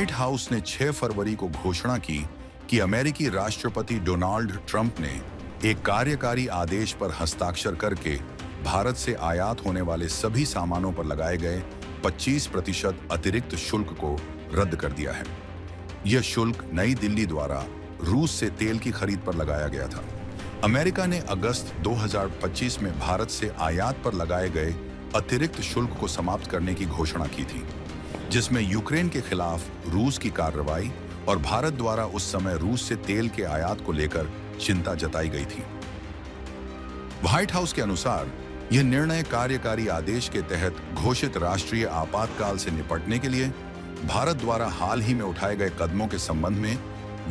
White house ने 6 फरवरी को घोषणा की कि अमेरिकी राष्ट्रपति डोनाल्ड ट्रंप ने एक कार्यकारी आदेश पर हस्ताक्षर करके भारत से आयात होने वाले सभी सामानों पर लगाए गए 25% अतिरिक्त शुल्क को रद्द कर दिया है। यह शुल्क नई दिल्ली द्वारा रूस से तेल की खरीद पर लगाया गया था। अमेरिका ने अगस्त 2025 में भारत से आयात पर लगाए गए अतिरिक्त शुल्क को समाप्त करने की घोषणा की थी, जिसमें यूक्रेन के खिलाफ रूस की कार्रवाई और भारत द्वारा उस समय रूस से तेल के आयात को लेकर चिंता जताई गई थी। व्हाइट हाउस के अनुसार यह निर्णय कार्यकारी आदेश के तहत घोषित राष्ट्रीय आपातकाल से निपटने के लिए भारत द्वारा हाल ही में उठाए गए कदमों के संबंध में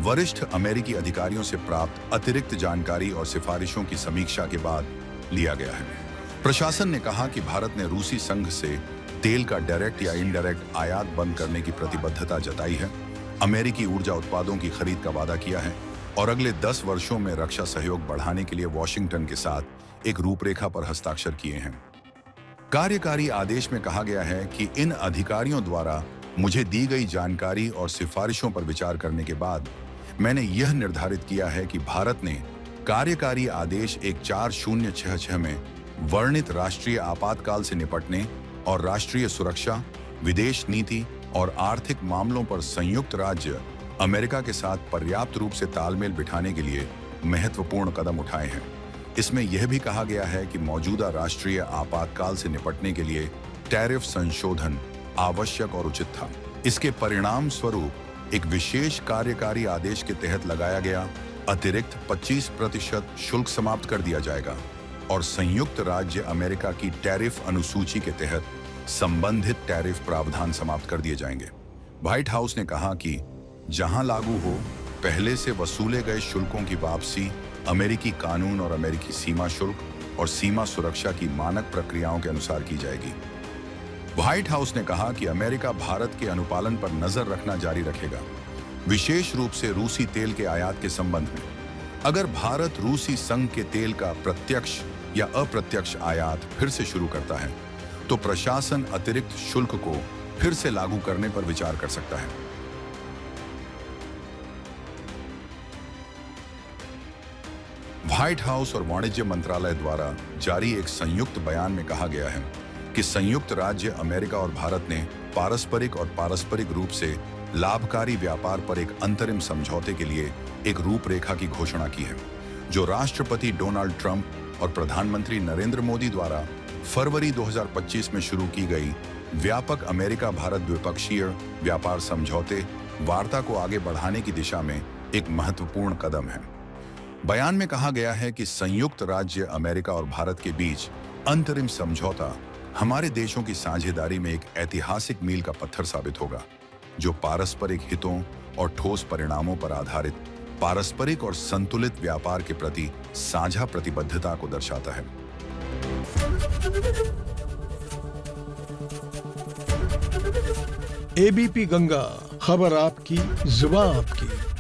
वरिष्ठ अमेरिकी अधिकारियों से प्राप्त अतिरिक्त जानकारी और सिफारिशों की समीक्षा के बाद लिया गया है। प्रशासन ने कहा कि भारत ने रूसी संघ से तेल का डायरेक्ट या इनडायरेक्ट आयात बंद करने की प्रतिबद्धता जताई है, अमेरिकी ऊर्जा उत्पादों की खरीद का वादा किया है और अगले 10 वर्षों में रक्षा सहयोग बढ़ाने के लिए वॉशिंगटन के साथ एक रूपरेखा पर हस्ताक्षर किए हैं। कार्यकारी आदेश में कहा गया है कि इन अधिकारियों द्वारा मुझे दी गई जानकारी और सिफारिशों पर विचार करने के बाद मैंने यह निर्धारित किया है कि भारत ने कार्यकारी आदेश 14066 में वर्णित राष्ट्रीय आपातकाल से निपटने और राष्ट्रीय सुरक्षा, विदेश नीति और आर्थिक मामलों पर संयुक्त राज्य अमेरिका के साथ पर्याप्त रूप से तालमेल बिठाने के लिए महत्वपूर्ण कदम उठाए हैं। इसमें यह भी कहा गया है कि मौजूदा राष्ट्रीय आपातकाल से निपटने के लिए टैरिफ संशोधन आवश्यक और उचित था। इसके परिणाम स्वरूप एक विशेष कार्यकारी आदेश के तहत लगाया गया अतिरिक्त 25% शुल्क समाप्त कर दिया जाएगा और संयुक्त राज्य अमेरिका की टैरिफ अनुसूची के तहत संबंधित टैरिफ प्रावधान समाप्त कर दिए जाएंगे। व्हाइट हाउस ने कहा कि जहां लागू हो, पहले से वसूले गए शुल्कों की वापसी अमेरिकी कानून और अमेरिकी सीमा शुल्क और सीमा सुरक्षा की मानक प्रक्रियाओं के अनुसार की जाएगी। व्हाइट हाउस ने कहा कि अमेरिका भारत के अनुपालन पर नजर रखना जारी रखेगा, विशेष रूप से रूसी तेल के आयात के संबंध में। अगर भारत रूसी संघ के तेल का प्रत्यक्ष या अप्रत्यक्ष आयात फिर से शुरू करता है, तो प्रशासन अतिरिक्त शुल्क को फिर से लागू करने पर विचार कर सकता है। व्हाइट हाउस और वाणिज्य मंत्रालय द्वारा जारी एक संयुक्त बयान में कहा गया है कि संयुक्त राज्य अमेरिका और भारत ने पारस्परिक रूप से लाभकारी व्यापार पर एक अंतरिम समझौते के लिए एक रूपरेखा की घोषणा की है, जो राष्ट्रपति डोनाल्ड ट्रंप और प्रधानमंत्री नरेंद्र मोदी द्वारा फरवरी 2025 में शुरू की गई व्यापक अमेरिका भारत द्विपक्षीय व्यापार समझौते वार्ता को आगे बढ़ाने की दिशा में एक महत्वपूर्ण कदम है। बयान में कहा गया है कि संयुक्त राज्य अमेरिका और भारत के बीच अंतरिम समझौता हमारे देशों की साझेदारी में एक ऐतिहासिक मील का पत्थर साबित होगा, जो पारस्परिक हितों और ठोस परिणामों पर आधारित पारस्परिक और संतुलित व्यापार के प्रति साझा प्रतिबद्धता को दर्शाता है। एबीपी गंगा, खबर आपकी, जुबान आपकी।